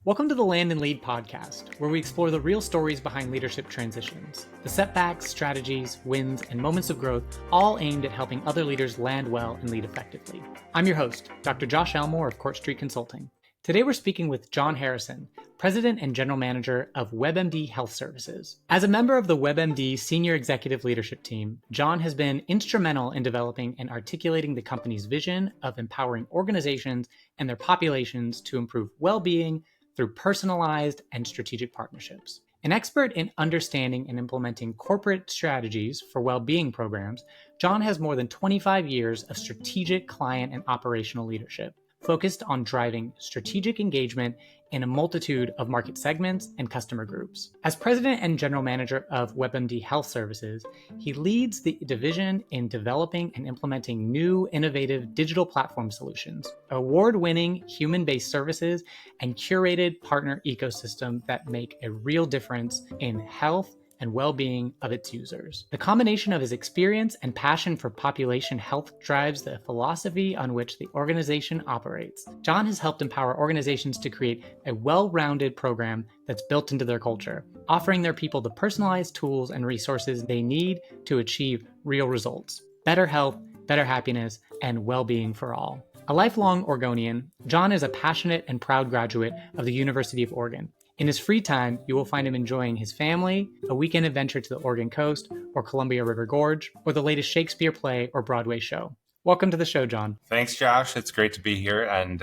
Welcome to the Land and Lead podcast, where we explore the real stories behind leadership transitions, the setbacks, strategies, wins, and moments of growth, all aimed at helping other leaders land well and lead effectively. I'm your host, Dr. Josh Elmore of Court Street Consulting. Today we're speaking with John Harrison, President and General Manager of WebMD Health Services. As a member of the WebMD Senior Executive Leadership Team, John has been instrumental in developing and articulating the company's vision of empowering organizations and their populations to improve well-being through personalized and strategic partnerships. An expert in understanding and implementing corporate strategies for well-being programs, John has more than 25 years of strategic client and operational leadership, focused on driving strategic engagement in a multitude of market segments and customer groups. As President and General Manager of WebMD Health Services, he leads the division in developing and implementing new innovative digital platform solutions, award-winning human-based services, and curated partner ecosystem that make a real difference in health and well-being of its users. The combination of his experience and passion for population health drives the philosophy on which the organization operates. John has helped empower organizations to create a well-rounded program that's built into their culture, offering their people the personalized tools and resources they need to achieve real results. Better health, better happiness, and well-being for all. A lifelong Oregonian, John is a passionate and proud graduate of the University of Oregon. In his free time, you will find him enjoying his family, a weekend adventure to the Oregon coast or Columbia River Gorge, or the latest Shakespeare play or Broadway show. Welcome to the show, John. Thanks, Josh. It's great to be here. And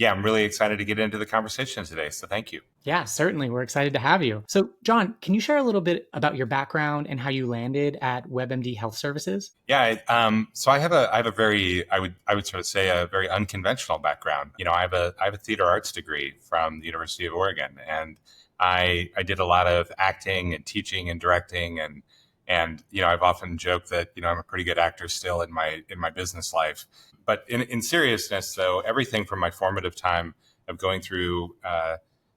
I'm really excited to get into the conversation today. So thank you. Yeah, certainly. We're excited to have you. So, John, can you share a little bit about your background and how you landed at WebMD Health Services? Yeah. So I have a very, I would sort of say a very unconventional background. You know, I have a theater arts degree from the University of Oregon, and I did a lot of acting and teaching and directing, and I've often joked that I'm a pretty good actor still in my business life. But in seriousness, though, everything from my formative time of going through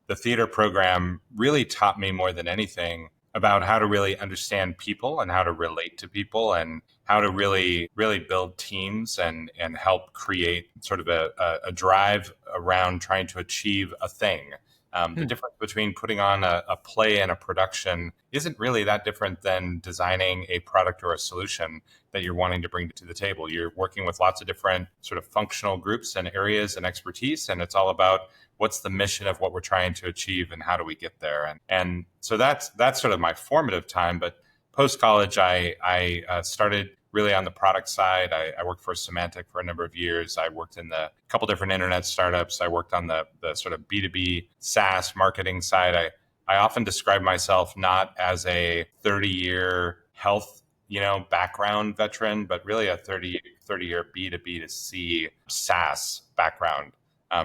the theater program really taught me more than anything about how to really understand people and how to relate to people and how to really build teams and help create sort of a drive around trying to achieve a thing. The difference between putting on a play and a production isn't really that different than designing a product or a solution that you're wanting to bring to the table. You're working with lots of different sort of functional groups and areas and expertise, and it's all about what's the mission of what we're trying to achieve and how do we get there. And so that's sort of my formative time. But post-college, I started really on the product side. I worked for Symantec for a number of years. I worked in a couple different internet startups. I worked on the sort of B2B SaaS marketing side. I often describe myself not as a 30-year health background veteran, but really a 30-year B2B to C SaaS background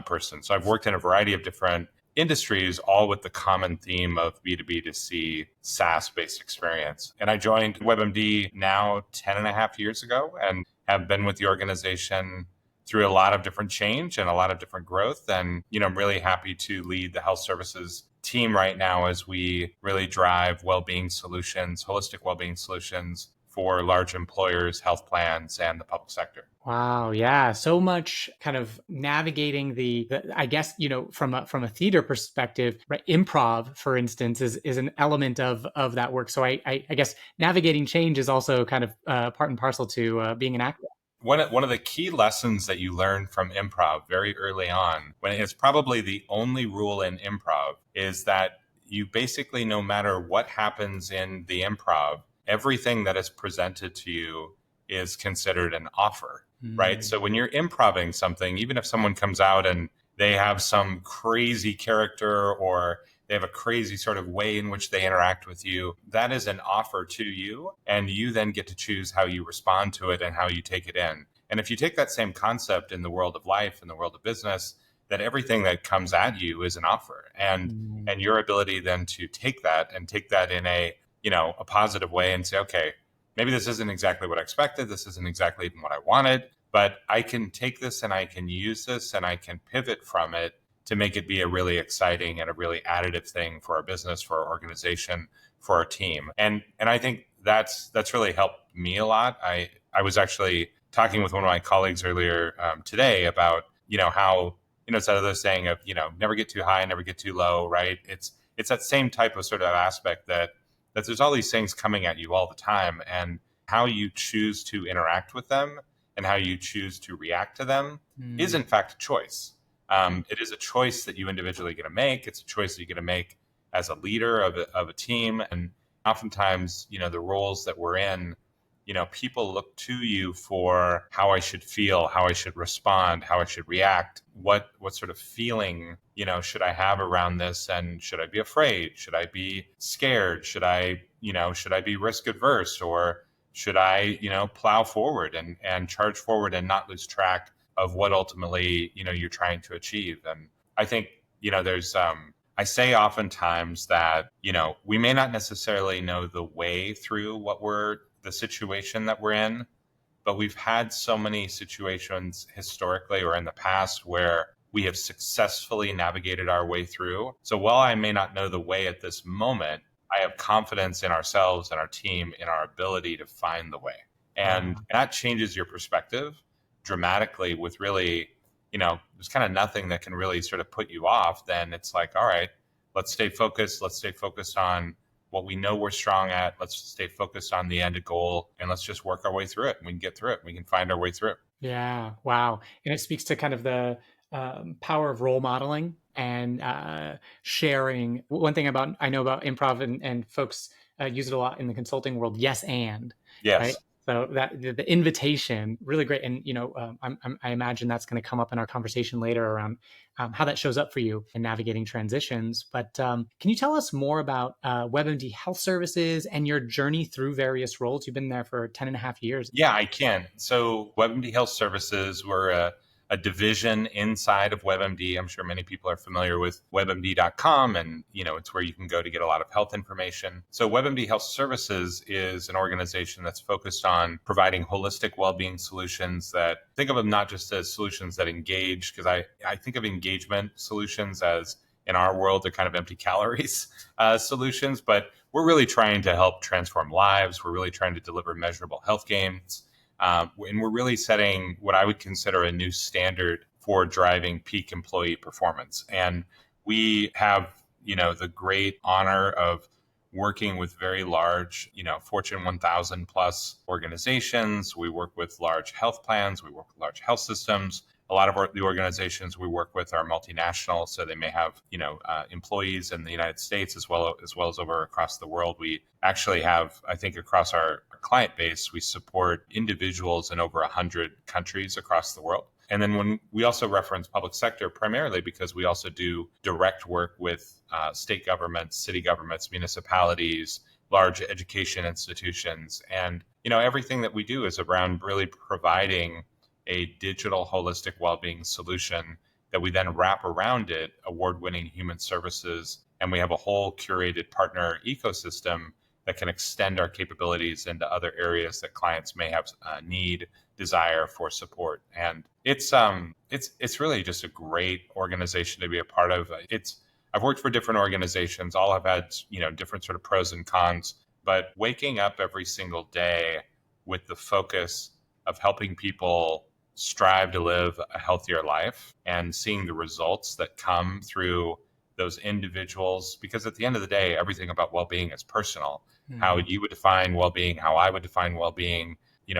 person. So I've worked in a variety of different industries, all with the common theme of B2B to C SaaS-based experience. And I joined WebMD now 10 and a half years ago and have been with the organization through a lot of different change and a lot of different growth. And, I'm really happy to lead the health services team right now as we really drive well-being solutions, holistic well-being solutions for large employers, health plans, and the public sector. Wow. Yeah. So much kind of navigating the I guess, from a theater perspective, right? Improv, for instance, is an element of that work. So I guess navigating change is also kind of part and parcel to being an actor. One of the key lessons that you learn from improv very early on, when it's probably the only rule in improv, is that you basically, no matter what happens in the improv, everything that is presented to you is considered an offer, right? So when you're improving something, even if someone comes out and they have some crazy character or they have a crazy sort of way in which they interact with you, that is an offer to you. And you then get to choose how you respond to it and how you take it in. And if you take that same concept in the world of life, in the world of business, that everything that comes at you is an offer. And your ability then to take that in a positive way and say, okay, maybe this isn't exactly what I expected. This isn't exactly even what I wanted, but I can take this and I can use this and I can pivot from it to make it be a really exciting and a really additive thing for our business, for our organization, for our team. And I think that's really helped me a lot. I was actually talking with one of my colleagues earlier today about, how it's that other saying of, never get too high, never get too low, right? It's that same type of sort of aspect that there's all these things coming at you all the time, and how you choose to interact with them and how you choose to react to them is in fact a choice. It is a choice that you individually get to make. It's a choice that you get to make as a leader of a team. And oftentimes, the roles that we're in, people look to you for how I should feel, how I should respond, how I should react, what sort of feeling, should I have around this, and should I be afraid? Should I be scared? Should I be risk adverse, or should I, plow forward and charge forward and not lose track of what ultimately, you're trying to achieve? And I think, there's I say oftentimes that, we may not necessarily know the way through the situation that we're in, but we've had so many situations historically or in the past where we have successfully navigated our way through. So while I may not know the way at this moment, I have confidence in ourselves and our team in our ability to find the way. And that changes your perspective dramatically with really, there's kind of nothing that can really sort of put you off. Then it's like, all right, let's stay focused. Let's stay focused on what we know we're strong at. Let's stay focused on the end goal, and let's just work our way through it. We can get through it. We can find our way through it. Yeah. Wow. And it speaks to kind of the power of role modeling and sharing. One thing I know about improv, and folks use it a lot in the consulting world. Yes, and Yes. Right. So that the invitation, really great. And, I imagine that's going to come up in our conversation later around how that shows up for you in navigating transitions. But can you tell us more about WebMD Health Services and your journey through various roles? You've been there for 10 and a half years. Yeah, I can. So WebMD Health Services, were a division inside of WebMD. I'm sure many people are familiar with WebMD.com, and it's where you can go to get a lot of health information. So WebMD Health Services is an organization that's focused on providing holistic well-being solutions that think of them not just as solutions that engage, because I think of engagement solutions as, in our world, they're kind of empty calories solutions, but we're really trying to help transform lives. We're really trying to deliver measurable health gains. And we're really setting what I would consider a new standard for driving peak employee performance. And we have, the great honor of working with very large, Fortune 1000 plus organizations. We work with large health plans. We work with large health systems. A lot of the organizations we work with are multinational, so they may have, employees in the United States as well as over across the world. We actually have, I think, across our client base, we support individuals in over 100 countries across the world. And then when we also reference public sector, primarily because we also do direct work with state governments, city governments, municipalities, large education institutions, and everything that we do is around really providing a digital holistic well-being solution that we then wrap around it award-winning human services. And we have a whole curated partner ecosystem that can extend our capabilities into other areas that clients may have need, desire for support. And it's really just a great organization to be a part of. I've worked for different organizations, all have had, different sort of pros and cons, but waking up every single day with the focus of helping people strive to live a healthier life and seeing the results that come through those individuals, because at the end of the day, everything about well-being is personal. Mm-hmm. How you would define well-being, how I would define well-being,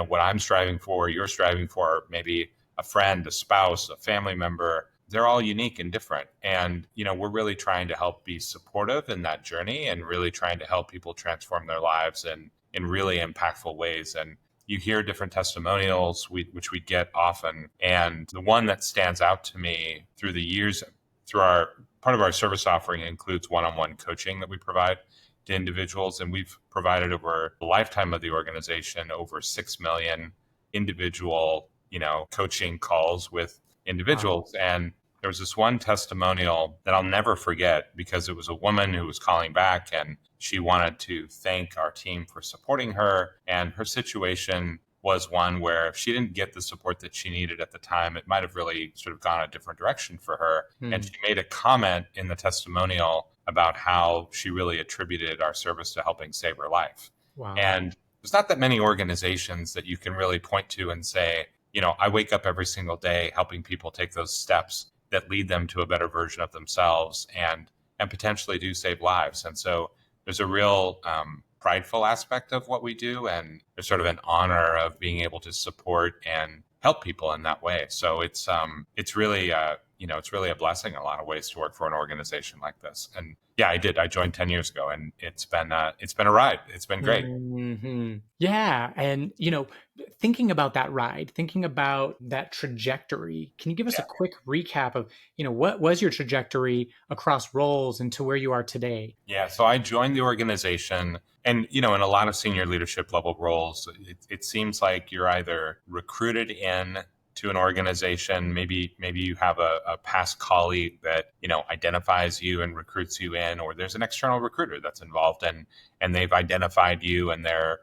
what I'm striving for, you're striving for, maybe a friend, a spouse, a family member, they're all unique and different. And, we're really trying to help be supportive in that journey and really trying to help people transform their lives in really impactful ways. And you hear different testimonials, which we get often. And the one that stands out to me through the years, part of our service offering includes one-on-one coaching that we provide to individuals. And we've provided over the lifetime of the organization over 6 million individual, coaching calls with individuals. Wow. And there was this one testimonial that I'll never forget, because it was a woman who was calling back and she wanted to thank our team for supporting her. And her situation was one where if she didn't get the support that she needed at the time, it might have really sort of gone a different direction for her. And she made a comment in the testimonial about how she really attributed our service to helping save her life. Wow. And there's not that many organizations that you can really point to and say, I wake up every single day helping people take those steps that lead them to a better version of themselves and potentially do save lives. And so there's a real prideful aspect of what we do, and there's sort of an honor of being able to support and help people in that way. So it's really it's really a blessing in a lot of ways to work for an organization like this. And yeah, I joined 10 years ago, and it's been a ride. It's been great. Yeah. And, thinking about that ride, thinking about that trajectory, can you give us a quick recap of, what was your trajectory across roles and to where you are today? Yeah, so I joined the organization, and in a lot of senior leadership level roles, it seems like you're either recruited in to an organization. Maybe you have a past colleague that identifies you and recruits you in, or there's an external recruiter that's involved and they've identified you and they're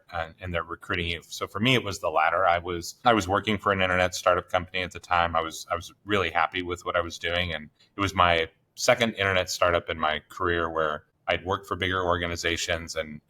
recruiting you. So for me, it was the latter. I was working for an internet startup company at the time. I was really happy with what I was doing, and it was my second internet startup in my career where I'd worked for bigger organizations and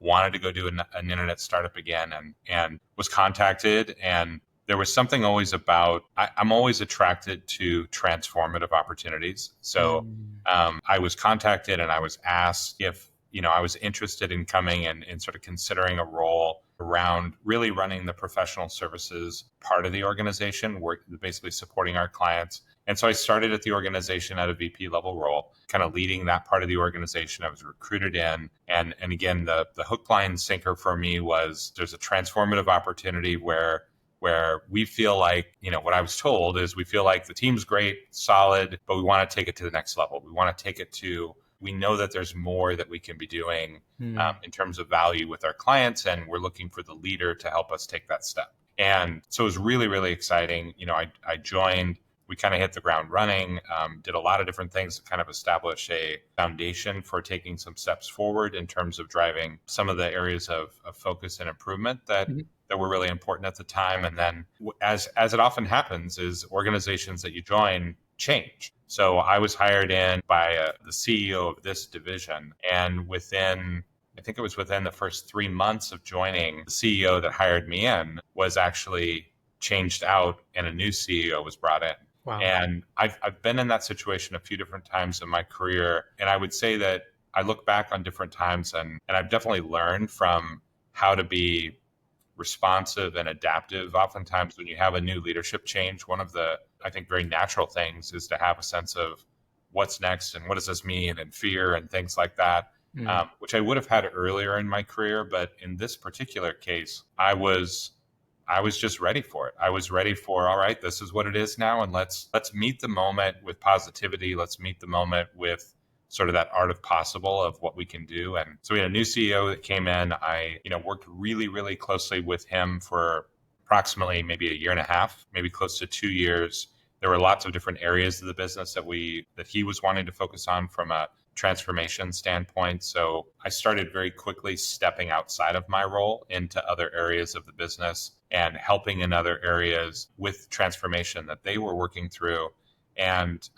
wanted to go do an internet startup again, and was contacted. And there was something always about, I'm always attracted to transformative opportunities. So I was contacted and I was asked if, I was interested in coming and sort of considering a role around really running the professional services part of the organization, basically supporting our clients. And so I started at the organization at a VP level role, kind of leading that part of the organization. I was recruited in. And again, the hook, line, sinker for me was there's a transformative opportunity where we feel like, what I was told is we feel like the team's great, solid, but we want to take it to the next level. We want to take it to, we know that there's more that we can be doing in terms of value with our clients, and we're looking for the leader to help us take that step. And so it was really, really exciting. I joined. We kind of hit the ground running, did a lot of different things to kind of establish a foundation for taking some steps forward in terms of driving some of the areas of focus and improvement that were really important at the time. And then as it often happens is organizations that you join change. So I was hired in by the CEO of this division, and I think it was within the first 3 months of joining, the CEO that hired me in was actually changed out and a new CEO was brought in. Wow. And I've been in that situation a few different times in my career. And I would say that I look back on different times and I've definitely learned from how to be responsive and adaptive. Oftentimes when you have a new leadership change, one of the, I think, very natural things is to have a sense of what's next and what does this mean, and fear and things like that, which I would have had earlier in my career. But in this particular case, I was just ready for it. I was ready for, all right, this is what it is now. And let's meet the moment with positivity. Let's meet the moment with sort of that art of possible of what we can do. And so we had a new CEO that came in. I, worked really, really closely with him for approximately maybe a year and a half, maybe close to 2 years. There were lots of different areas of the business that he was wanting to focus on from a transformation standpoint. So I started very quickly stepping outside of my role into other areas of the business and helping in other areas with transformation that they were working through. And,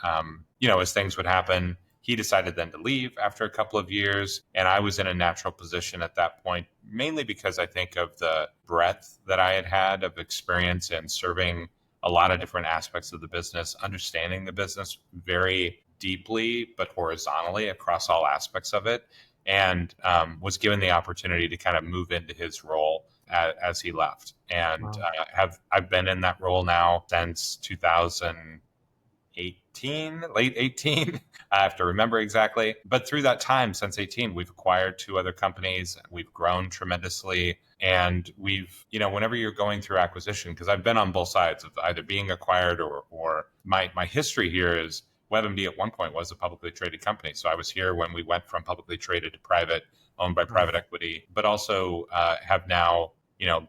as things would happen, he decided then to leave after a couple of years. And I was in a natural position at that point, mainly because I think of the breadth that I had of experience in serving a lot of different aspects of the business, understanding the business very deeply, but horizontally across all aspects of it, and was given the opportunity to kind of move into his role as he left. And Wow. I've been in that role now since 2018, late 18. I have to remember exactly. But through that time, since 18, we've acquired 2 other companies. We've grown tremendously. And we've, whenever you're going through acquisition, because I've been on both sides of either being acquired or my history here is WebMD at one point was a publicly traded company. So I was here when we went from publicly traded to private, owned by private equity, but also have now,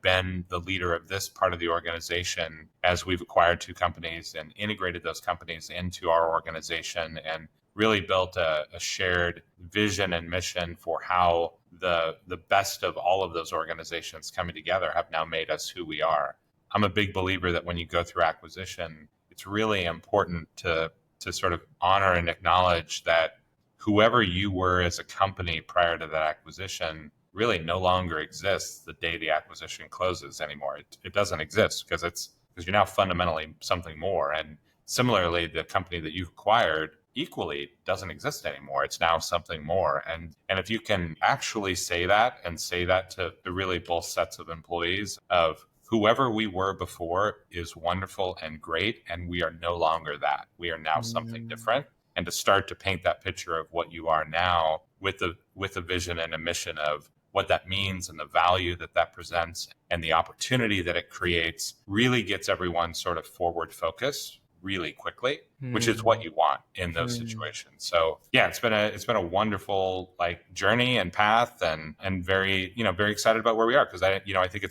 been the leader of this part of the organization as we've acquired 2 companies and integrated those companies into our organization and really built a shared vision and mission for how the best of all of those organizations coming together have now made us who we are. I'm a big believer that when you go through acquisition, it's really important to sort of honor and acknowledge that whoever you were as a company prior to that acquisition really no longer exists the day the acquisition closes anymore. It doesn't exist because you're now fundamentally something more. And similarly, the company that you acquired equally doesn't exist anymore. It's now something more. And if you can actually say that and say that to really both sets of employees of whoever we were before is wonderful and great, and we are no longer that. We are now something different. And to start to paint that picture of what you are now with a vision and a mission of what that means and the value that that presents and the opportunity that it creates really gets everyone sort of forward focused really quickly, which is what you want in those situations. So yeah, it's been a wonderful like journey and path, and very, very excited about where we are, because I think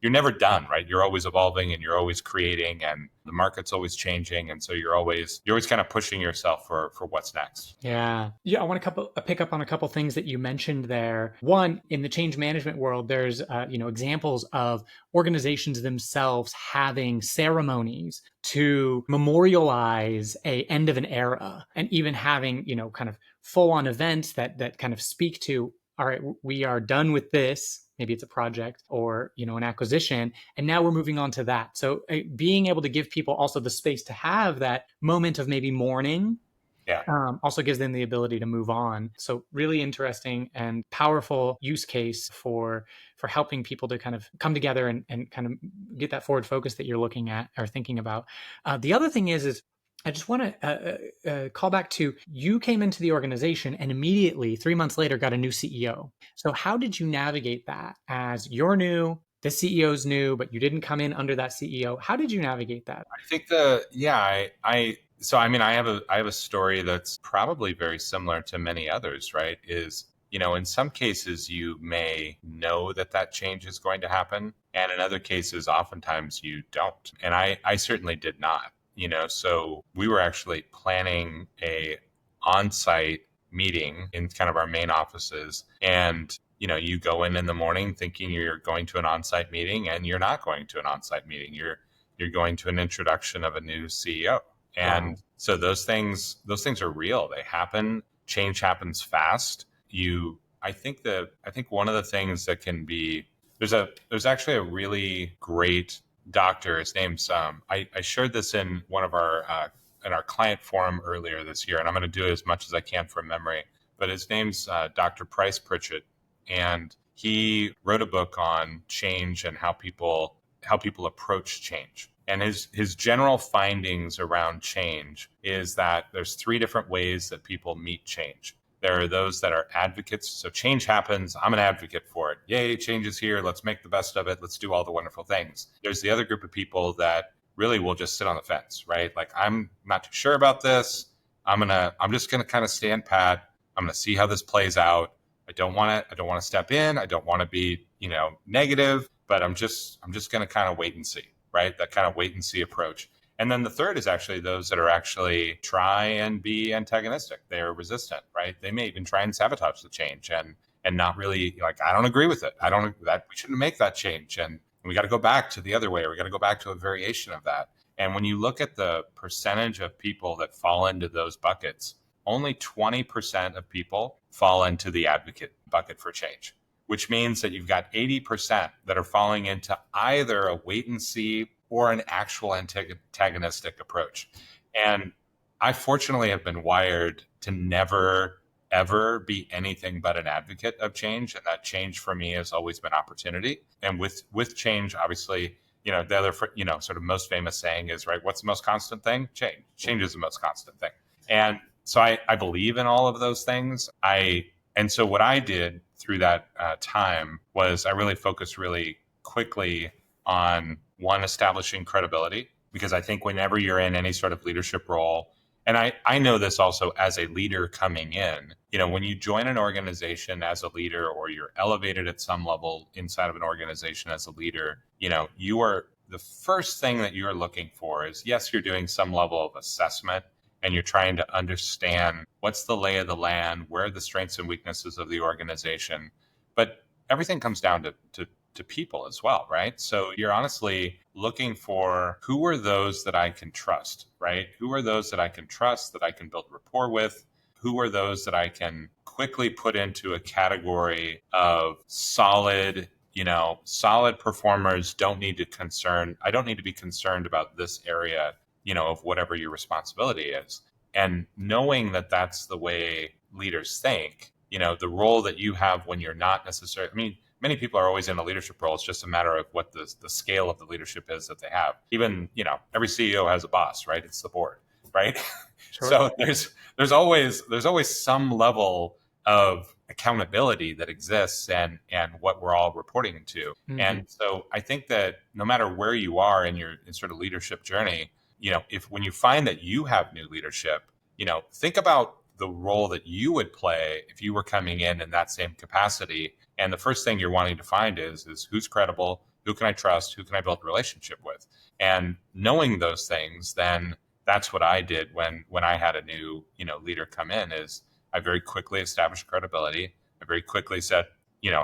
you're never done, right? You're always evolving and you're always creating, and the market's always changing, and so you're always kind of pushing yourself for what's next. Yeah. I want to pick up on a couple things that you mentioned there. One, in the change management world, there's examples of organizations themselves having ceremonies to memorialize a end of an era, and even having kind of full on events that kind of speak to, all right, we are done with this. Maybe it's a project or, an acquisition, and now we're moving on to that. So being able to give people also the space to have that moment of maybe mourning, Yeah. also gives them the ability to move on. So really interesting and powerful use case for helping people to kind of come together and kind of get that forward focus that you're looking at or thinking about. The other thing is I just want to call back to, you came into the organization and immediately 3 months later got a new CEO. So how did you navigate that as you're new? The CEO's new, but you didn't come in under that CEO. How did you navigate that? I think I have a story that's probably very similar to many others, right? In some cases you may know that change is going to happen, and in other cases oftentimes you don't. And I certainly did not. So we were actually planning a on-site meeting in kind of our main offices, and you go in the morning thinking you're going to an on-site meeting, and you're not going to an on-site meeting. You're going to an introduction of a new CEO. And wow. So those things are real. They happen. Change happens fast. I think one of the things that can be, there's actually a really great doctor. His name's I shared this in one of our in our client forum earlier this year, and I'm going to do it as much as I can from memory. But his name's Dr. Price Pritchett, and he wrote a book on change and how people approach change. And his general findings around change is that there's 3 different ways that people meet change. There are those that are advocates. So change happens. I'm an advocate for it. Yay, change is here. Let's make the best of it. Let's do all the wonderful things. There's the other group of people that really will just sit on the fence, right? Like, I'm not too sure about this. I'm just gonna kind of stand pat. I'm gonna see how this plays out. I don't want to step in. I don't want to be, negative, but I'm just going to kind of wait and see, right? That kind of wait and see approach. And then the third is actually those that are actually try and be antagonistic. They're resistant, right? They may even try and sabotage the change and not really, like, I don't agree with it. We shouldn't make that change. And we got to go back to the other way. Or we got to go back to a variation of that. And when you look at the percentage of people that fall into those buckets, only 20% of people fall into the advocate bucket for change, which means that you've got 80% that are falling into either a wait and see or an actual antagonistic approach. And I fortunately have been wired to never, ever be anything but an advocate of change. And that change for me has always been opportunity. And with change, obviously, the other, sort of most famous saying is, right, what's the most constant thing? Change. Change is the most constant thing. And so I believe in all of those things. And so what I did through that time was I really focused really quickly on, one, establishing credibility, because I think whenever you're in any sort of leadership role, and I know this also as a leader coming in, when you join an organization as a leader, or you're elevated at some level inside of an organization as a leader, you are, the first thing that you're looking for is, yes, you're doing some level of assessment, and you're trying to understand what's the lay of the land, where are the strengths and weaknesses of the organization. But everything comes down to people as well, right? So you're honestly looking for, who are those that I can trust, right? Who are those that I can trust, that I can build rapport with? Who are those that I can quickly put into a category of solid performers? I don't need to be concerned about this area. of whatever your responsibility is. And knowing that that's the way leaders think, the role that you have when you're not necessarily, many people are always in a leadership role. It's just a matter of what the scale of the leadership is that they have. Even, every CEO has a boss, right? It's the board, right? Sure. So there's always some level of accountability that exists and what we're all reporting to. Mm-hmm. And so I think that no matter where you are in your sort of leadership journey, if when you find that you have new leadership, think about the role that you would play if you were coming in that same capacity. And the first thing you're wanting to find is who's credible, who can I trust, who can I build a relationship with? And knowing those things, then that's what I did when I had a new, leader come in. Is I very quickly established credibility. I very quickly said,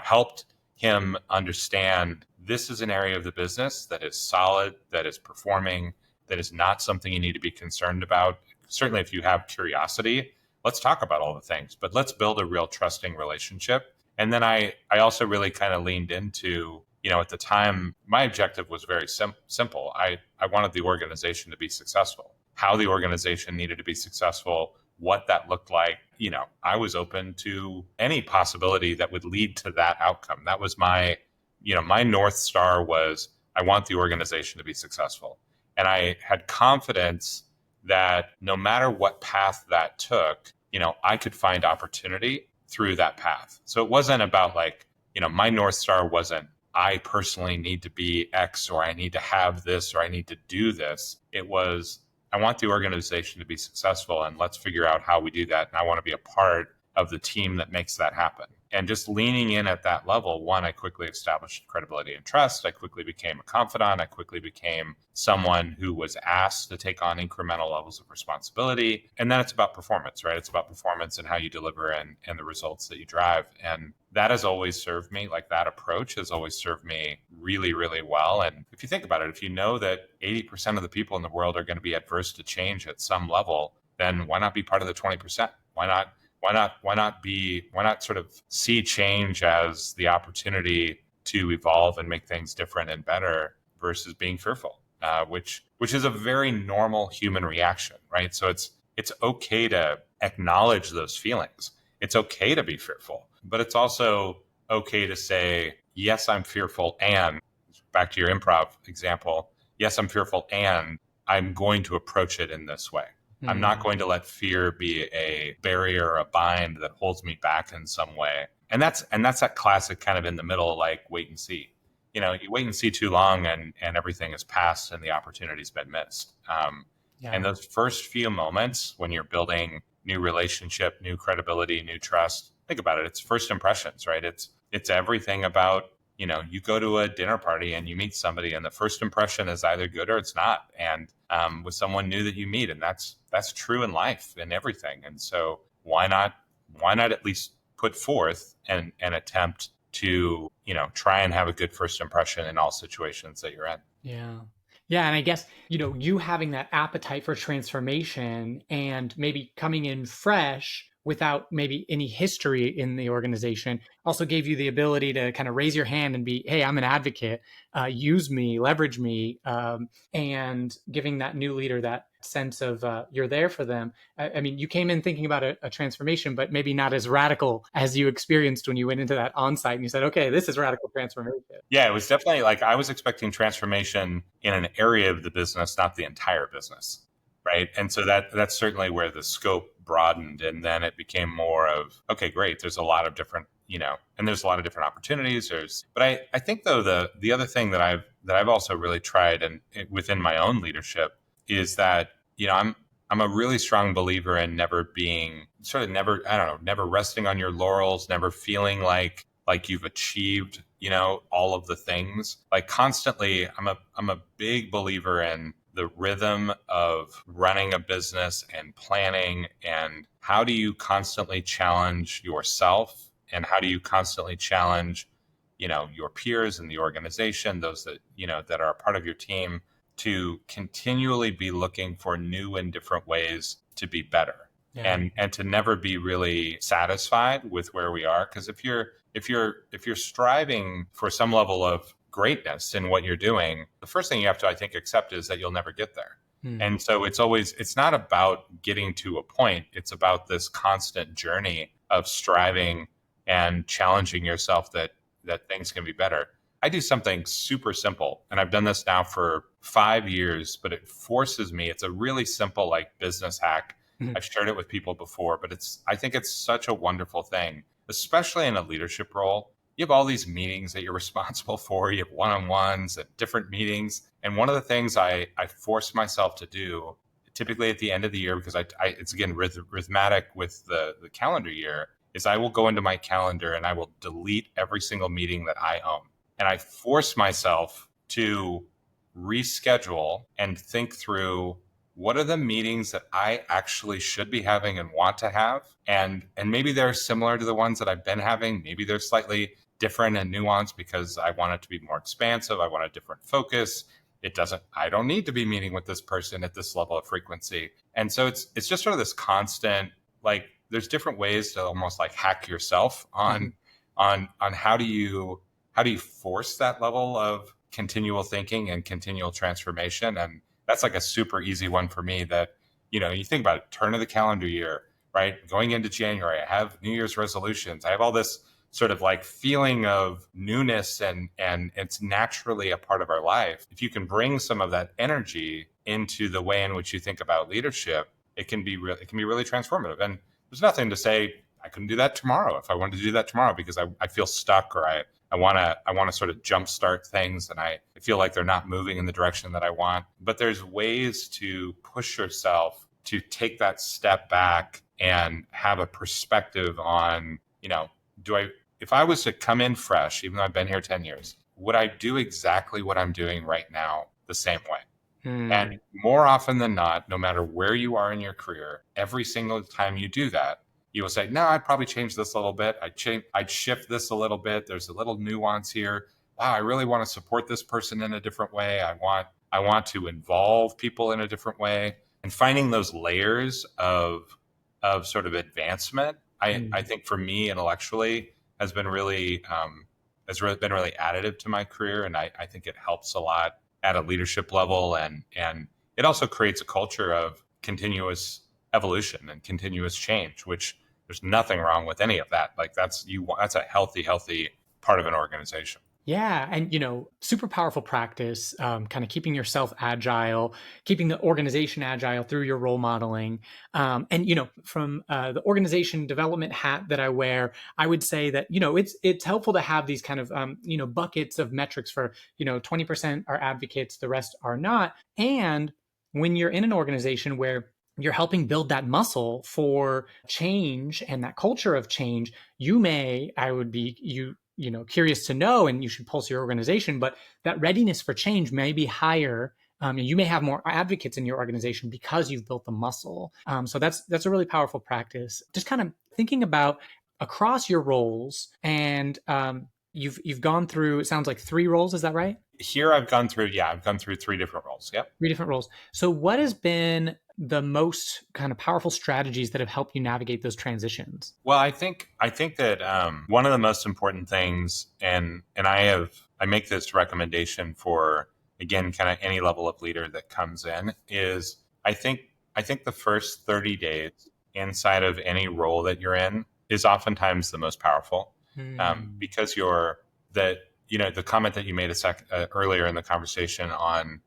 helped him understand this is an area of the business that is solid, that is performing, that is not something you need to be concerned about. Certainly, if you have curiosity, let's talk about all the things, but let's build a real trusting relationship. And then I also really kind of leaned into, at the time, my objective was very simple. I wanted the organization to be successful. How the organization needed to be successful, what that looked like. I was open to any possibility that would lead to that outcome. That was my North Star was I want the organization to be successful. And I had confidence that no matter what path that took, I could find opportunity through that path. So it wasn't about my North Star wasn't I personally need to be X or I need to have this or I need to do this. It was I want the organization to be successful and let's figure out how we do that. And I want to be a part of the team that makes that happen. And just leaning in at that level, one, I quickly established credibility and trust. I quickly became a confidant. I quickly became someone who was asked to take on incremental levels of responsibility. And then it's about performance, right? It's about performance and how you deliver and the results that you drive. And that has always served me, that approach has always served me really, really well. And if you think about it, if you know that 80% of the people in the world are going to be adverse to change at some level, then why not be part of the 20%? Why not sort of see change as the opportunity to evolve and make things different and better versus being fearful, which is a very normal human reaction, right? So it's okay to acknowledge those feelings. It's okay to be fearful, but it's also okay to say, yes, I'm fearful. And back to your improv example, yes, I'm fearful and I'm going to approach it in this way. I'm not going to let fear be a barrier or a bind that holds me back in some way. And that's that classic kind of in the middle, wait and see. You wait and see too long and everything is passed and the opportunity's been missed. And those first few moments when you're building new relationship, new credibility, new trust, think about it. It's first impressions, right? It's everything about, you go to a dinner party and you meet somebody and the first impression is either good or it's not. And with someone new that you meet, and that's true in life and everything. And so why not at least put forth and attempt to, try and have a good first impression in all situations that you're in. Yeah. Yeah. And I guess, you having that appetite for transformation and maybe coming in fresh without maybe any history in the organization also gave you the ability to kind of raise your hand and be, hey, I'm an advocate, use me, leverage me, and giving that new leader that sense of you're there for them. I mean, you came in thinking about a transformation, but maybe not as radical as you experienced when you went into that on-site and you said, okay, this is radical transformation. Yeah, it was definitely I was expecting transformation in an area of the business, not the entire business. Right. And so that's certainly where the scope broadened. And then it became more of, okay, great. There's a lot of different, and there's a lot of different opportunities. But I think though, the other thing that I've also really tried and within my own leadership is that, I'm a really strong believer in never resting on your laurels, never feeling like you've achieved, all of the things. Constantly, I'm a big believer in the rhythm of running a business and planning, and how do you constantly challenge yourself and how do you constantly challenge, your peers in the organization, those that, that are a part of your team, to continually be looking for new and different ways to be better. Yeah. And to never be really satisfied with where we are. Because if you're striving for some level of greatness in what you're doing, the first thing you have to, I think, accept is that you'll never get there. Hmm. And so it's not about getting to a point. It's about this constant journey of striving and challenging yourself that things can be better. I do something super simple, and I've done this now for 5 years, but it forces me. It's a really simple like business hack. Mhm. I've shared it with people before, but I think it's such a wonderful thing, especially in a leadership role. You have all these meetings that you're responsible for. You have one-on-ones at different meetings. And one of the things I force myself to do, typically at the end of the year, because it's again rhythmatic with the calendar year, is I will go into my calendar and I will delete every single meeting that I own. And I force myself to reschedule and think through what are the meetings that I actually should be having and want to have. And maybe they're similar to the ones that I've been having. Maybe they're slightly different and nuanced because I want it to be more expansive. I want a different focus. I don't need to be meeting with this person at this level of frequency. And so it's just sort of this constant, like there's different ways to almost like hack yourself on how do you force that level of continual thinking and continual transformation. And that's like a super easy one for me that, you think about it, turn of the calendar year, right? Going into January, I have New Year's resolutions. I have all this sort of like feeling of newness and it's naturally a part of our life. If you can bring some of that energy into the way in which you think about leadership, it can be really transformative. And there's nothing to say I couldn't do that tomorrow if I wanted to do that tomorrow because I feel stuck or I want to sort of jumpstart things and I feel like they're not moving in the direction that I want. But there's ways to push yourself to take that step back and have a perspective on, if I was to come in fresh, even though I've been here 10 years, would I do exactly what I'm doing right now the same way? And more often than not, no matter where you are in your career, every single time you do that, you will say, no, I'd probably change this a little bit. I'd shift this a little bit. There's a little nuance here. Wow, I really want to support this person in a different way. I want to involve people in a different way. And finding those layers of sort of advancement, I think for me intellectually has really been really additive to my career. And I think it helps a lot at a leadership level. And it also creates a culture of continuous evolution and continuous change, which there's nothing wrong with any of that. Like that's a healthy part of an organization. Yeah. And, super powerful practice, kind of keeping yourself agile, keeping the organization agile through your role modeling. And, from the organization development hat that I wear, I would say that, it's helpful to have these kind of, buckets of metrics for, 20% are advocates, the rest are not. And when you're in an organization where you're helping build that muscle for change and that culture of change, I would be, curious to know, and you should pulse your organization, but that readiness for change may be higher. And you may have more advocates in your organization because you've built the muscle. So that's a really powerful practice. Just kind of thinking about across your roles, and you've gone through, it sounds like 3 roles. Is that right? Here I've gone through 3 different roles. Yep. 3 different roles. So what has been the most kind of powerful strategies that have helped you navigate those transitions? Well, I think that one of the most important things, and I make this recommendation for again kind of any level of leader that comes in, is I think the first 30 days inside of any role that you're in is oftentimes the most powerful, because the comment that you made earlier in the conversation on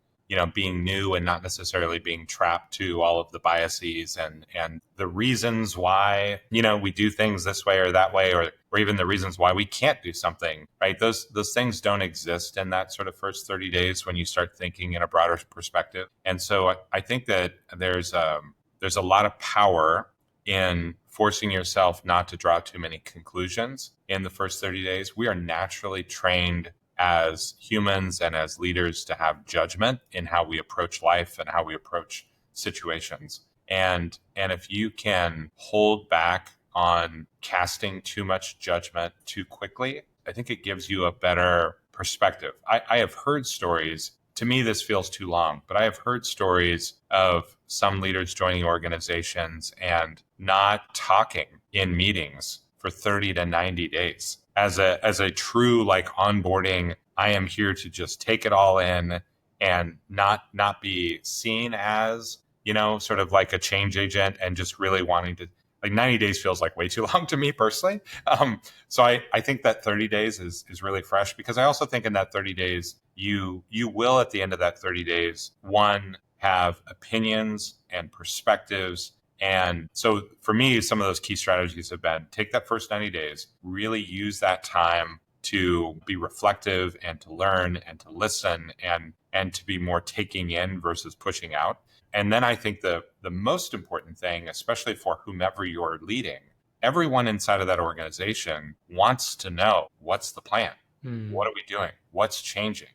being new and not necessarily being trapped to all of the biases and the reasons why we do things this way or that way, or even the reasons why we can't do something, right? Those things don't exist in that sort of first 30 days when you start thinking in a broader perspective. And so I think that there's a lot of power in forcing yourself not to draw too many conclusions in the first 30 days. We are naturally trained as humans and as leaders to have judgment in how we approach life and how we approach situations. And if you can hold back on casting too much judgment too quickly, I think it gives you a better perspective. I have heard stories. To me, this feels too long, but I have heard stories of some leaders joining organizations and not talking in meetings for 30 to 90 days as a true like onboarding. I am here to just take it all in and not be seen as, sort of like a change agent and just really wanting to, like 90 days feels like way too long to me personally. So I think that 30 days is really fresh, because I also think in that 30 days, you will at the end of that 30 days, one, have opinions and perspectives. And so for me, some of those key strategies have been take that first 90 days, really use that time to be reflective and to learn and to listen and to be more taking in versus pushing out. And then I think the most important thing, especially for whomever you're leading, everyone inside of that organization wants to know, what's the plan? What are we doing? What's changing?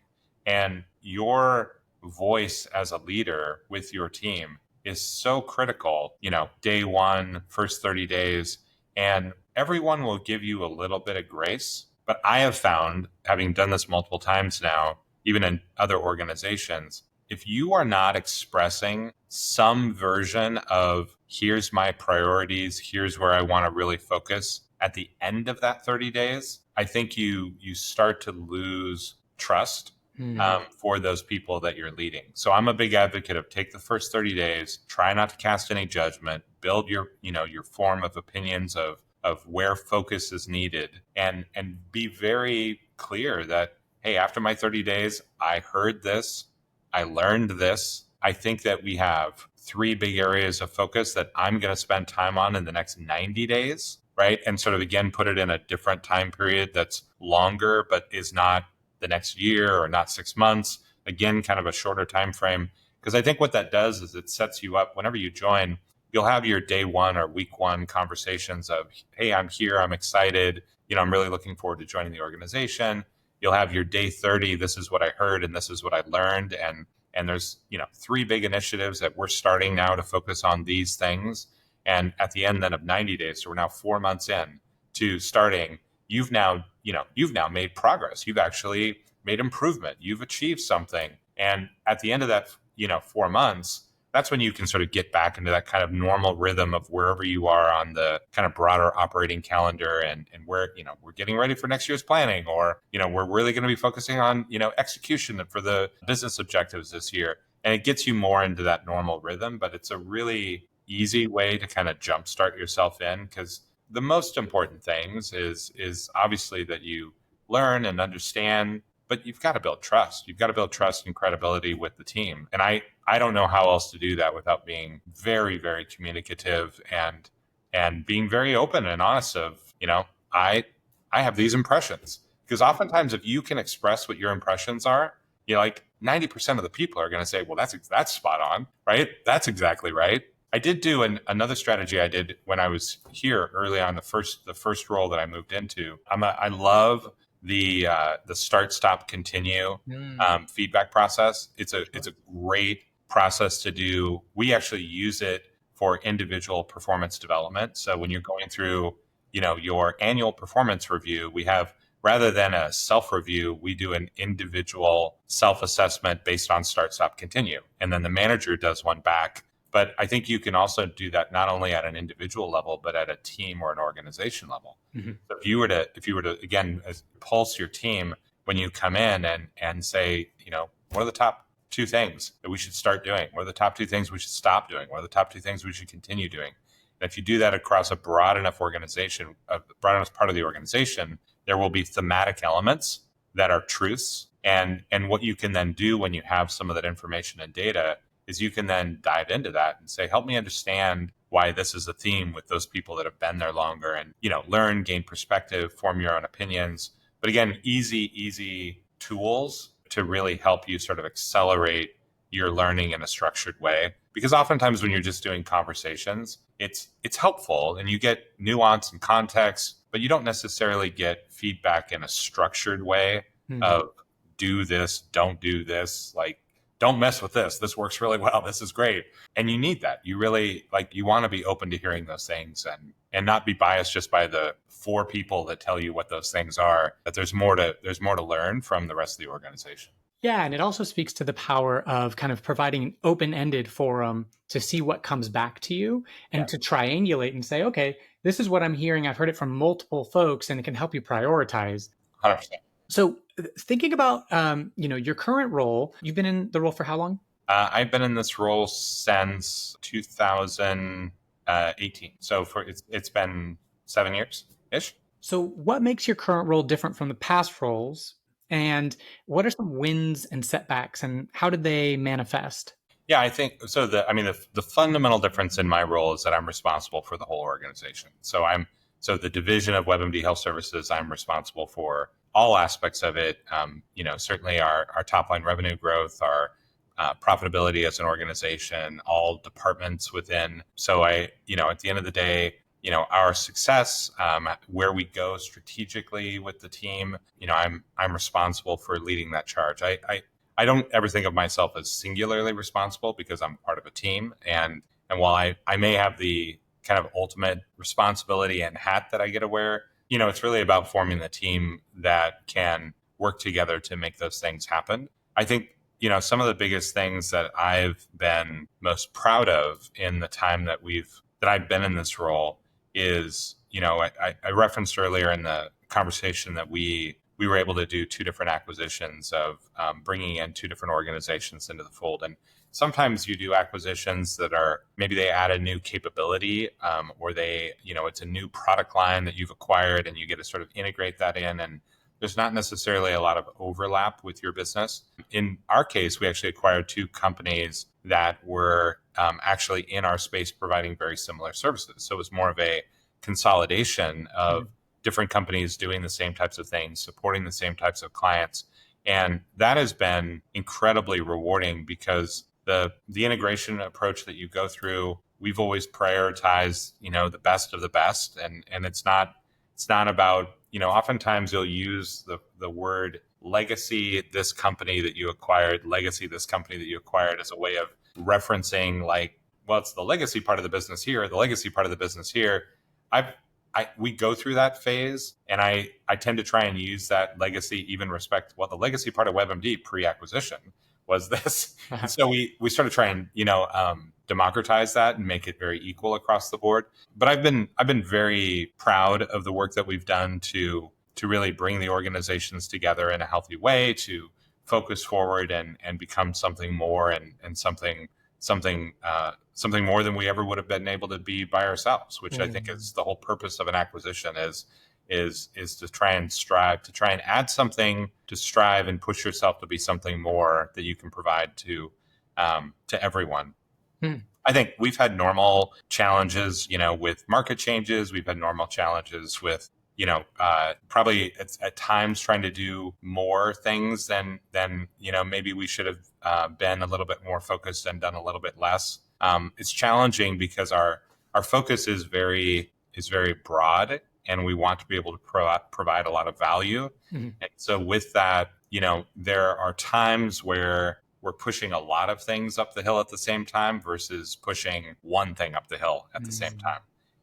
And your voice as a leader with your team is so critical, day one, first 30 days, and everyone will give you a little bit of grace. But I have found, having done this multiple times now, even in other organizations, if you are not expressing some version of here's my priorities, here's where I want to really focus at the end of that 30 days, I think you start to lose trust for those people that you're leading. So I'm a big advocate of take the first 30 days, try not to cast any judgment, build your form of opinions of where focus is needed, and be very clear that, hey, after my 30 days, I heard this, I learned this. I think that we have 3 big areas of focus that I'm going to spend time on in the next 90 days, right? And sort of, again, put it in a different time period that's longer, but is not the next year or not 6 months. Again, kind of a shorter time frame. Because I think what that does is it sets you up whenever you join. You'll have your day one or week one conversations of, hey, I'm here, I'm excited, I'm really looking forward to joining the organization. You'll have your day 30, this is what I heard and this is what I learned. And there's, 3 big initiatives that we're starting now to focus on these things. And at the end then of 90 days, so we're now 4 months in to starting, you've now made progress. You've actually made improvement. You've achieved something. And at the end of that, 4 months, that's when you can sort of get back into that kind of normal rhythm of wherever you are on the kind of broader operating calendar, and where, we're getting ready for next year's planning, or, we're really going to be focusing on, execution for the business objectives this year. And it gets you more into that normal rhythm, but it's a really easy way to kind of jumpstart yourself in, because the most important things is obviously that you learn and understand, but you've got to build trust. You've got to build trust and credibility with the team. And I don't know how else to do that without being very, very communicative and being very open and honest of, I have these impressions. Because oftentimes if you can express what your impressions are, like 90% of the people are going to say, well, that's spot on, right? That's exactly right. I did do another strategy I did when I was here early on, the first role that I moved into. I love the start, stop, continue feedback process. It's a great process to do. We actually use it for individual performance development. So when you're going through, your annual performance review, we have, rather than a self-review, we do an individual self-assessment based on start, stop, continue. And then the manager does one back. But I think you can also do that not only at an individual level, but at a team or an organization level. Mm-hmm. So if you were to again pulse your team when you come in and say, what are the top 2 things that we should start doing? What are the top 2 things we should stop doing? What are the top 2 things we should continue doing? And if you do that across a broad enough organization, a broad enough part of the organization, there will be thematic elements that are truths. And what you can then do when you have some of that information and data is you can then dive into that and say, help me understand why this is a theme with those people that have been there longer, and, learn, gain perspective, form your own opinions. But again, easy tools to really help you sort of accelerate your learning in a structured way. Because oftentimes when you're just doing conversations, it's helpful and you get nuance and context, but you don't necessarily get feedback in a structured way of do this, don't do this, like, don't mess with this. This works really well. This is great. And you need that. You really, you want to be open to hearing those things and not be biased just by the 4 people that tell you what those things are, that there's more to learn from the rest of the organization. Yeah, and it also speaks to the power of kind of providing an open-ended forum to see what comes back to you and to triangulate and say, okay, this is what I'm hearing. I've heard it from multiple folks, and it can help you prioritize. 100%. So thinking about, your current role, you've been in the role for how long? I've been in this role since 2018. So it's been 7 years ish. So what makes your current role different from the past roles? And what are some wins and setbacks and how did they manifest? Yeah, I think so. The fundamental difference in my role is that I'm responsible for the whole organization. So the division of WebMD Health Services, I'm responsible for all aspects of it. Certainly our top line revenue growth, our profitability as an organization, all departments within. So at the end of the day, our success, where we go strategically with the team, I'm responsible for leading that charge. I don't ever think of myself as singularly responsible because I'm part of a team. And while I may have the kind of ultimate responsibility and hat that I get to wear, it's really about forming the team that can work together to make those things happen. I think, some of the biggest things that I've been most proud of in the time that I've been in this role is, I referenced earlier in the conversation that we were able to do two different acquisitions of bringing in two different organizations into the fold. And sometimes you do acquisitions that are maybe they add a new capability or it's a new product line that you've acquired and you get to sort of integrate that in. And there's not necessarily a lot of overlap with your business. In our case, we actually acquired two companies that were actually in our space providing very similar services. So it was more of a consolidation of different companies doing the same types of things, supporting the same types of clients. And that has been incredibly rewarding because the integration approach that you go through, we've always prioritized, the best of the best. And it's not about, oftentimes you'll use the word legacy, this company that you acquired, legacy, this company that you acquired as a way of referencing like, well, it's the legacy part of the business here, the legacy part of the business here. We go through that phase, and I tend to try and use that legacy, even respect what the legacy part of WebMD pre-acquisition was this. And so we sort of try and democratize that and make it very equal across the board. But I've been very proud of the work that we've done to really bring the organizations together in a healthy way, to focus forward and become something more and something more than we ever would have been able to be by ourselves, which I think is the whole purpose of an acquisition is to try and strive, to try and add something, to strive and push yourself to be something more that you can provide to everyone. I think we've had normal challenges, with market changes. We've had normal challenges with, probably at times trying to do more things than maybe we should have been a little bit more focused and done a little bit less. It's challenging because our focus is very broad, and we want to be able to provide a lot of value. And so with that, there are times where we're pushing a lot of things up the hill at the same time versus pushing one thing up the hill at the same time.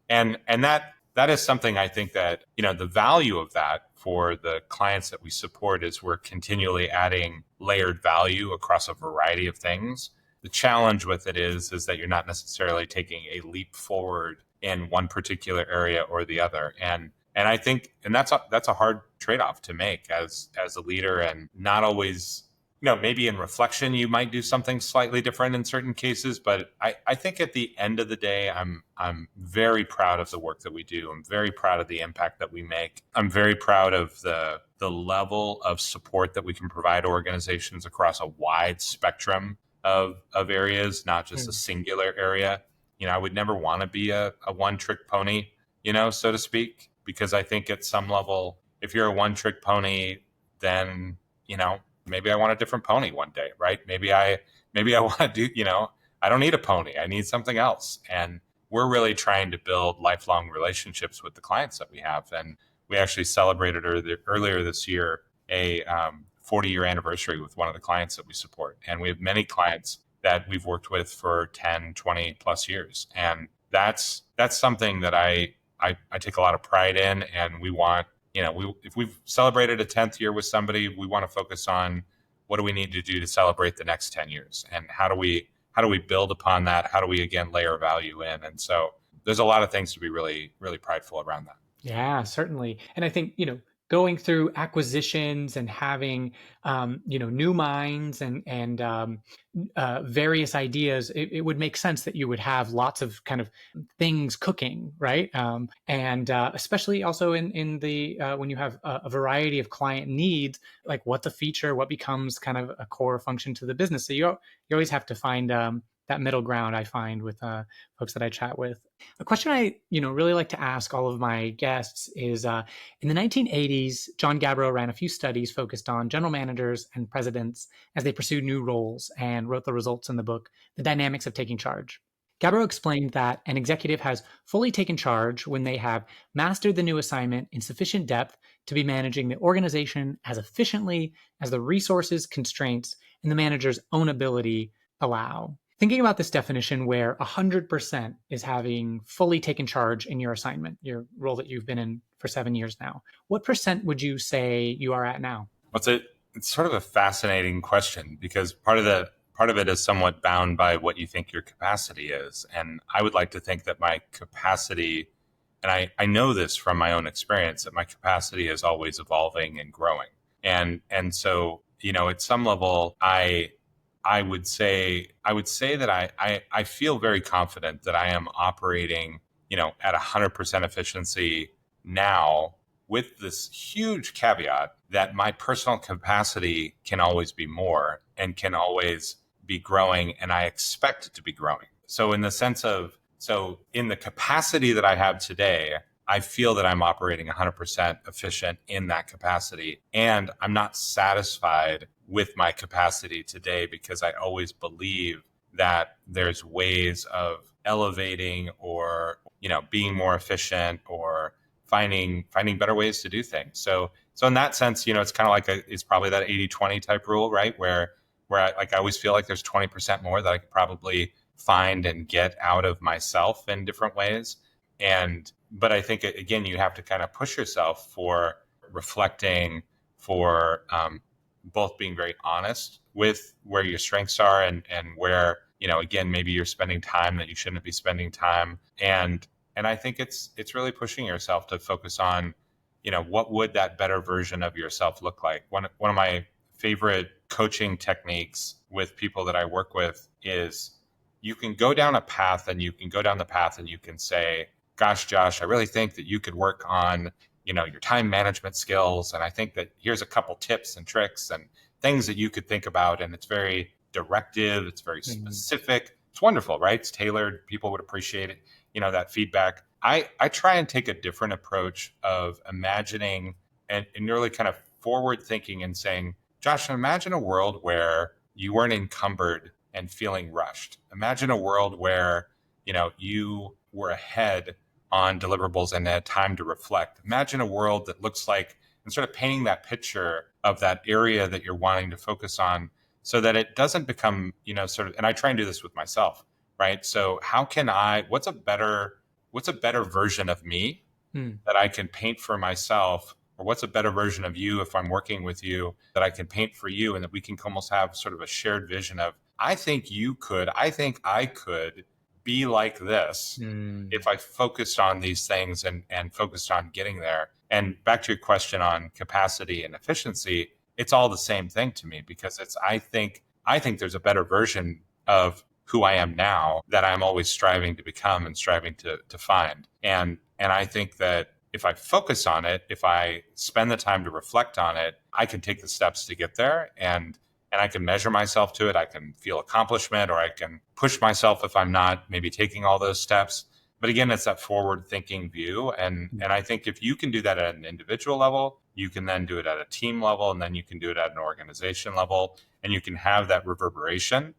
And that is something I think that, the value of that for the clients that we support is we're continually adding layered value across a variety of things. The challenge with it is that you're not necessarily taking a leap forward in one particular area or the other. And I think, and that's a hard trade-off to make as a leader, and not always, maybe in reflection, you might do something slightly different in certain cases. But I think at the end of the day, I'm very proud of the work that we do. I'm very proud of the impact that we make. I'm very proud of the level of support that we can provide organizations across a wide spectrum of areas, not just a singular area. I would never want to be a one-trick pony, so to speak, because I think at some level, if you're a one-trick pony, then, maybe I want a different pony one day, right? Maybe I want to do, I don't need a pony. I need something else. And we're really trying to build lifelong relationships with the clients that we have. And we actually celebrated earlier this year a 40-year anniversary with one of the clients that we support. And we have many clients that we've worked with for 10, 20 plus years. And that's something that I take a lot of pride in. And we want, if we've celebrated a 10th year with somebody, we want to focus on what do we need to do to celebrate the next 10 years? And how do we build upon that? How do we, again, layer value in? And so there's a lot of things to be really, really prideful around that. Yeah, certainly. And I think, going through acquisitions and having new minds and various ideas, it would make sense that you would have lots of kind of things cooking, right? And especially also in the when you have a variety of client needs, like what's a feature, what becomes kind of a core function to the business. So you always have to find that middle ground. I find with folks that I chat with. A question I really like to ask all of my guests is in the 1980s, John Gabbro ran a few studies focused on general managers and presidents as they pursued new roles and wrote the results in the book, The Dynamics of Taking Charge. Gabbro explained that an executive has fully taken charge when they have mastered the new assignment in sufficient depth to be managing the organization as efficiently as the resources, constraints, and the manager's own ability allow. Thinking about this definition where 100% is having fully taken charge in your assignment, your role that you've been in for 7 years now, what percent would you say you are at now? It's sort of a fascinating question because part of it is somewhat bound by what you think your capacity is. And I would like to think that my capacity, and I know this from my own experience, that my capacity is always evolving and growing. And so, at some level, I would say that I feel very confident that I am operating, at 100% efficiency now, with this huge caveat that my personal capacity can always be more and can always be growing, and I expect it to be growing. So in the capacity that I have today, I feel that I'm operating 100% efficient in that capacity. And I'm not satisfied with my capacity today because I always believe that there's ways of elevating or, being more efficient or finding better ways to do things. So in that sense, it's kind of like it's probably that 80-20 type rule, right? Where I always feel like there's 20% more that I could probably find and get out of myself in different ways. But I think, again, you have to kind of push yourself for reflecting, for both being very honest with where your strengths are and where, again, maybe you're spending time that you shouldn't be spending time. And I think it's really pushing yourself to focus on, what would that better version of yourself look like? One of my favorite coaching techniques with people that I work with is you can go down a path and you can say, gosh, Josh, I really think that you could work on, your time management skills. And I think that here's a couple tips and tricks and things that you could think about. And it's very directive. It's very specific. It's wonderful, right? It's tailored. People would appreciate it, that feedback. I try and take a different approach of imagining and really kind of forward thinking and saying, Josh, imagine a world where you weren't encumbered and feeling rushed. Imagine a world where, you were ahead on deliverables and had time to reflect. Imagine a world that looks like, and sort of painting that picture of that area that you're wanting to focus on so that it doesn't become, and I try and do this with myself, right? So what's a better version of me that I can paint for myself? Or what's a better version of you if I'm working with you that I can paint for you, and that we can almost have sort of a shared vision of, I think I could be like this if I focused on these things and focused on getting there. And back to your question on capacity and efficiency, it's all the same thing to me because I think there's a better version of who I am now that I'm always striving to become and striving to find. And I think that if I focus on it, if I spend the time to reflect on it, I can take the steps to get there and I can measure myself to it. I can feel accomplishment, or I can push myself if I'm not maybe taking all those steps. But again, it's that forward thinking view. And I think if you can do that at an individual level, you can then do it at a team level, and then you can do it at an organization level, and you can have that reverberation,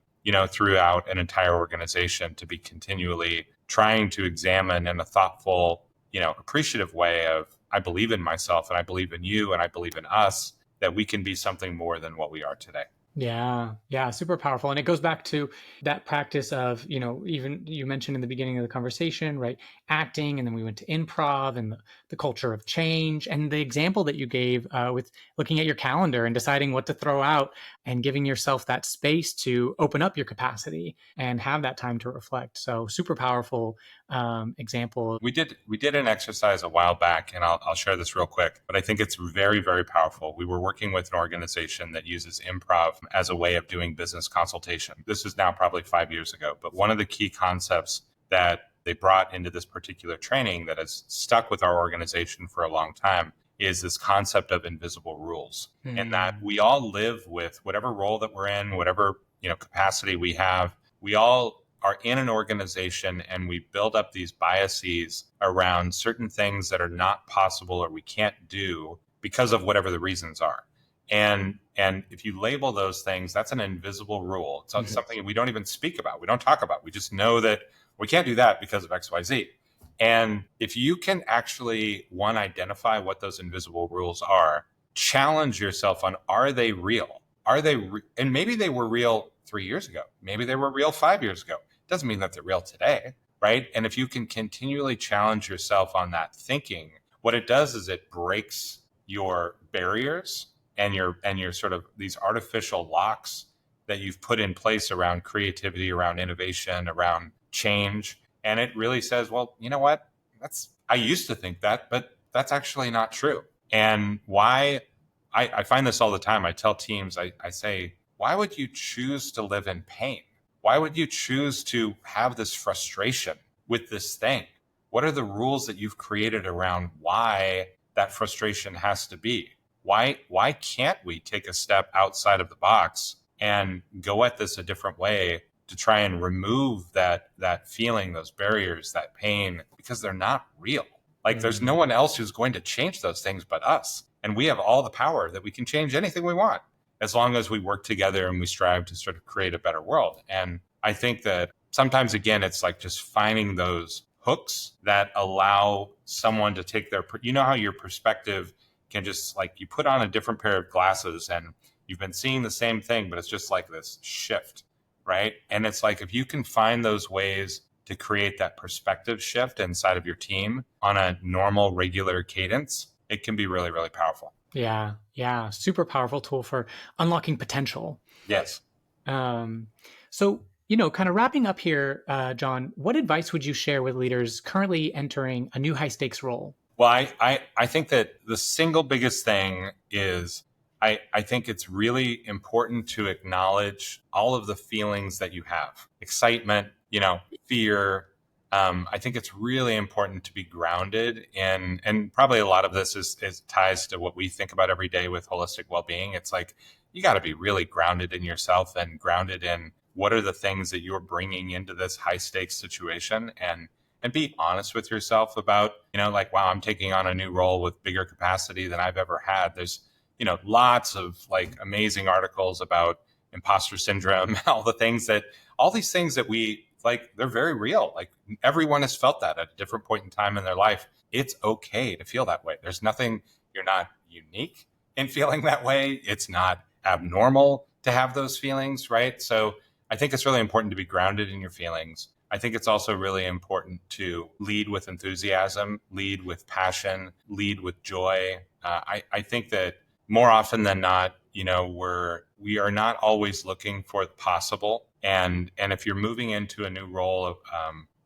throughout an entire organization to be continually trying to examine in a thoughtful, appreciative way of, I believe in myself and I believe in you and I believe in us, that we can be something more than what we are today. Yeah, super powerful. And it goes back to that practice of, even you mentioned in the beginning of the conversation, right? Acting, and then we went to improv and the culture of change, and the example that you gave with looking at your calendar and deciding what to throw out and giving yourself that space to open up your capacity and have that time to reflect. So super powerful example? We did an exercise a while back, and I'll share this real quick, but I think it's very, very powerful. We were working with an organization that uses improv as a way of doing business consultation. This is now probably 5 years ago, but one of the key concepts that they brought into this particular training that has stuck with our organization for a long time is this concept of invisible rules, and that we all live with whatever role that we're in, whatever capacity we have. We all are in an organization, and we build up these biases around certain things that are not possible or we can't do because of whatever the reasons are. And if you label those things, that's an invisible rule. It's something we don't even speak about. We don't talk about. We just know that we can't do that because of XYZ. And if you can actually, one, identify what those invisible rules are, challenge yourself on, are they real? And maybe they were real 3 years ago. Maybe they were real 5 years ago. Doesn't mean that they're real today, right? And if you can continually challenge yourself on that thinking, what it does is it breaks your barriers and your sort of these artificial locks that you've put in place around creativity, around innovation, around change. And it really says, well, you know what? I used to think that, but that's actually not true. And why I find this all the time. I tell teams, I say, why would you choose to live in pain? Why would you choose to have this frustration with this thing? What are the rules that you've created around why that frustration has to be? Why can't we take a step outside of the box and go at this a different way to try and remove that feeling, those barriers, that pain, because they're not real. Like there's no one else who's going to change those things but us. And we have all the power that we can change anything we want as long as we work together and we strive to sort of create a better world. And I think that sometimes, again, it's like just finding those hooks that allow someone to take how your perspective can just like you put on a different pair of glasses and you've been seeing the same thing, but it's just like this shift, right? And it's like if you can find those ways to create that perspective shift inside of your team on a normal, regular cadence, it can be really, really powerful. Yeah. Super powerful tool for unlocking potential. Yes. So, kind of wrapping up here, John, what advice would you share with leaders currently entering a new high stakes role? Well, I think that the single biggest thing is I think it's really important to acknowledge all of the feelings that you have. Excitement, fear. I think it's really important to be grounded in, and probably a lot of this is ties to what we think about every day with holistic well-being. It's like, you got to be really grounded in yourself and grounded in what are the things that you're bringing into this high stakes situation, and be honest with yourself about, like, wow, I'm taking on a new role with bigger capacity than I've ever had. There's, lots of like amazing articles about imposter syndrome, all these things that we like, they're very real. Like everyone has felt that at a different point in time in their life. It's okay to feel that way. There's nothing, you're not unique in feeling that way. It's not abnormal to have those feelings, right? So I think it's really important to be grounded in your feelings. I think it's also really important to lead with enthusiasm, lead with passion, lead with joy. I think that more often than not, we are not always looking for the possible. And if you're moving into a new role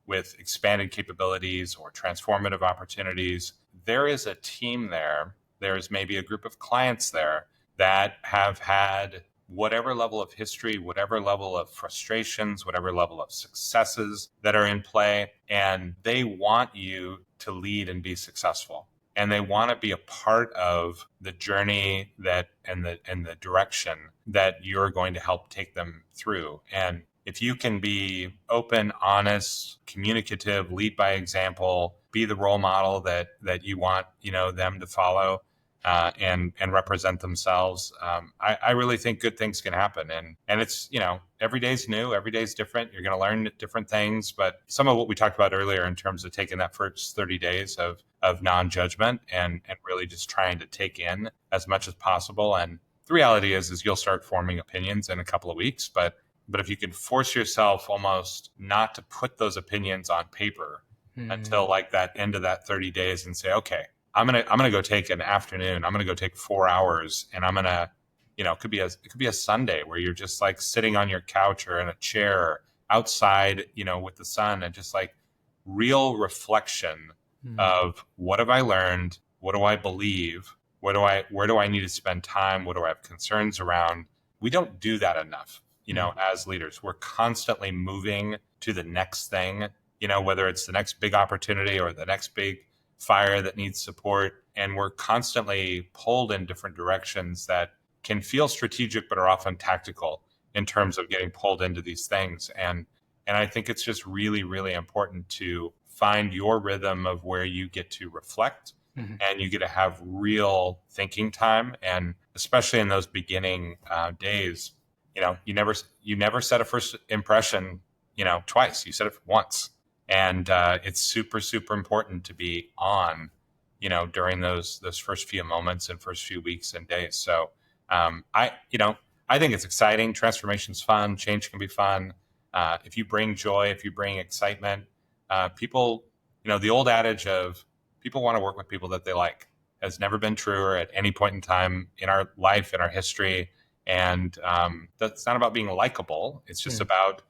with expanded capabilities or transformative opportunities, there is a team there. There's maybe a group of clients there that have had whatever level of history, whatever level of frustrations, whatever level of successes that are in play. And they want you to lead and be successful. And they want to be a part of the journey and the direction that you're going to help take them through. And if you can be open, honest, communicative, lead by example, be the role model that you want, them to follow, and represent themselves, I really think good things can happen. And it's, every day's new, every day's different. You're going to learn different things. But some of what we talked about earlier in terms of taking that first 30 days of non-judgment and really just trying to take in as much as possible. And the reality is you'll start forming opinions in a couple of weeks. But if you can force yourself almost not to put those opinions on paper until like that end of that 30 days and say, okay, I'm gonna go take an afternoon. I'm gonna go take 4 hours, and I'm gonna, it could be a Sunday where you're just like sitting on your couch or in a chair outside, with the sun, and just like real reflection of what have I learned? What do I believe? Where do I need to spend time? What do I have concerns around? We don't do that enough, as leaders. We're constantly moving to the next thing, whether it's the next big opportunity or the next big fire that needs support. And we're constantly pulled in different directions that can feel strategic, but are often tactical in terms of getting pulled into these things. And I think it's just really, really important to find your rhythm of where you get to reflect and you get to have real thinking time. And especially in those beginning days, you never set a first impression, twice. You said it once. And it's super, super important to be on, during those first few moments and first few weeks and days. So I think it's exciting. Transformation's fun. Change can be fun. If you bring joy, if you bring excitement, people, the old adage of people want to work with people that they like has never been truer at any point in time in our life, in our history. And that's not about being likable. It's just about,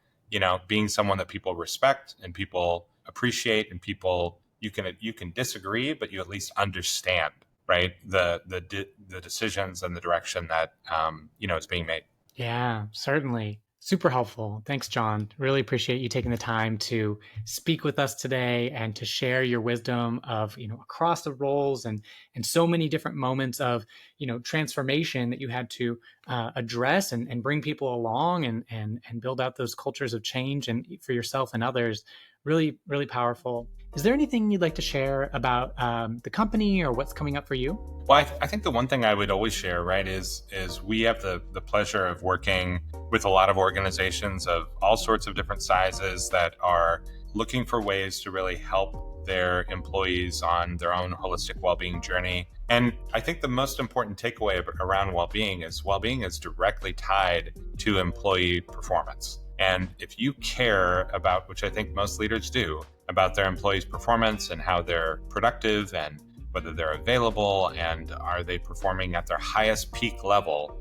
being someone that people respect and people appreciate, and people you can disagree, but you at least understand, right? The decisions and the direction that is being made. Yeah, certainly. Super helpful. Thanks, John. Really appreciate you taking the time to speak with us today and to share your wisdom of, across the roles and so many different moments of, transformation that you had to address and bring people along and build out those cultures of change and for yourself and others. Really, really powerful. Is there anything you'd like to share about the company or what's coming up for you? Well, I think the one thing I would always share, right, is we have the pleasure of working with a lot of organizations of all sorts of different sizes that are looking for ways to really help their employees on their own holistic well-being journey. And I think the most important takeaway around well-being is directly tied to employee performance. And if you care about, which I think most leaders do, about their employees' performance and how they're productive and whether they're available and are they performing at their highest peak level,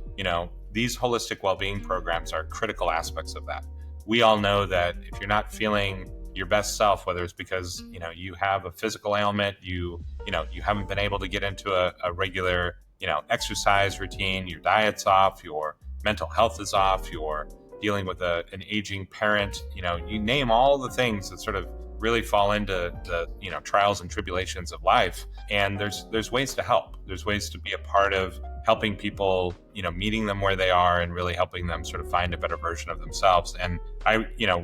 these holistic well-being programs are critical aspects of that. We all know that if you're not feeling your best self, whether it's because, you have a physical ailment, you haven't been able to get into a regular, exercise routine, your diet's off, your mental health is off, you're dealing with an aging parent, you name all the things that sort of really fall into the trials and tribulations of life. And there's ways to help. There's ways to be a part of helping people, meeting them where they are and really helping them sort of find a better version of themselves. And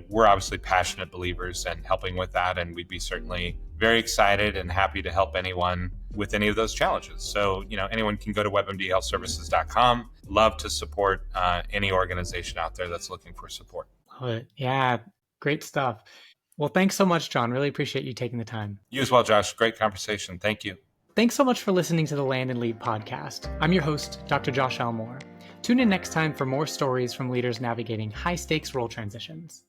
we're obviously passionate believers in helping with that, and we'd be certainly very excited and happy to help anyone with any of those challenges. So, anyone can go to WebMDHealthServices.com. Love to support any organization out there that's looking for support. Love it. Yeah, great stuff. Well, thanks so much, John. Really appreciate you taking the time. You as well, Josh. Great conversation. Thank you. Thanks so much for listening to the Land and Lead podcast. I'm your host, Dr. Josh Elmore. Tune in next time for more stories from leaders navigating high-stakes role transitions.